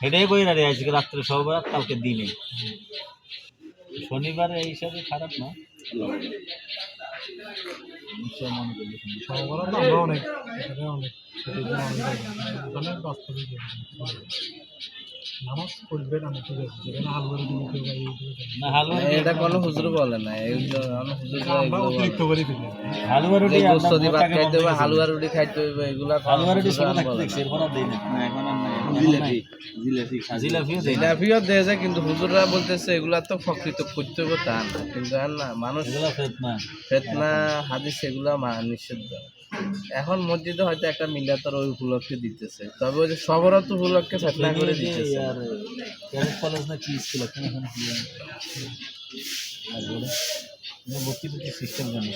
হেঁটেই কই না রে, আজকে রাত্রে সবার কালকে দিনে শনিবার এই হিসাবে খারাপ না। এটা কোনো হুজুর বলে না, হালুয়া রুটি ভাত খাইতে হবে, হালুয়া রুটি খাইতে হবে, এগুলা হালুয়া রুটি ছোট থাকতে দেখছি, এখন আর দেই না। এখন আর নাই। জিলাপিও দেয় যায়, কিন্তু হুজুররা বলতেছে এগুলা তো প্রকৃত করতে হবে তা না, কিন্তু আর না মানুষ এগুলো ফেতনা। ফেতনা হাদিস এগুলা নিষিদ্ধ। এখন মসজিদে হয়তো একটা মিলাতর ওই উপলক্ষে দিতেছে, তবে ওই যে সবরত উপলক্ষে ফেতনা করে দিতেছে। আর ক্যাডেট কলেজ না কি স্কুল এখন এখন কি ভর্তি করতে সিস্টেম জানো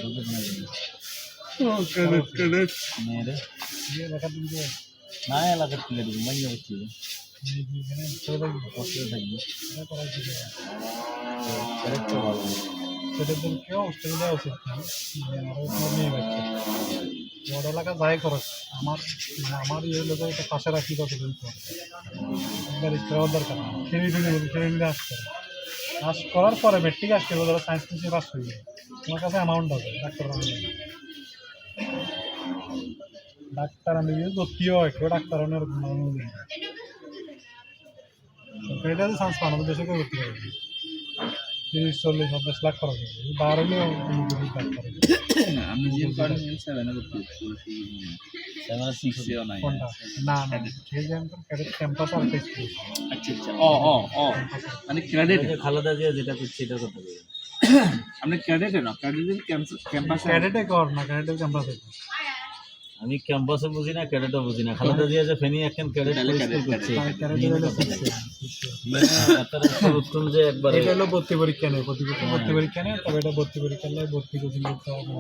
মেয়েরে না এলাকার তুলে দেবো মাইয়া ভর্তি হবে থাকবে ক্যাডেটটা ভালো ছেলেদেরকেও হোস্টেলে দেওয়া উচিত না, মেয়ে বাচ্চা বড় এলাকা যাই খরচ আমার আমার এই লোক একটা পাশে রাখি কতদিন পর একবার ইস্তেমার দরকার ট্রেনিংয়ে আসতে পাস করার পরে মেট্রিক আসতে হবে, ধরো সায়েন্স নিয়ে পাস হয়ে যাবে, তোমার কাছে অ্যামাউন্ট হবে ডাক্তার আমি ভর্তিও হয় কেউ ডাক্তার সরকারিটা চান্স পানো দেশে কেউ ভর্তি হবে 30-40-50 লাখ খরচ হবে, বার হলেও আমি যে সেভেনে ভর্তি না ক্যাম্পাস আর মানে ক্রেডিট খালেদা জিয়া যেটা করছে এটা কথা বলি আপনি ক্রেডিটে না ক্রেডিটের ক্যাম্পাস ক্যাডেটে কর না ক্যাডেটের ক্যাম্পাসে আমি ক্যাম্পাসে বুঝি না ক্যাডেটও বুঝি না। খালেদা জিয়া যে ফেনী এখন ক্যাডেট করছে উত্তম যে একবার এটা হলো ভর্তি পরীক্ষা নেই, ভর্তি পরীক্ষা নেই, তবে এটা ভর্তি পরীক্ষা নেই ভর্তি কোচিং করতে হবে।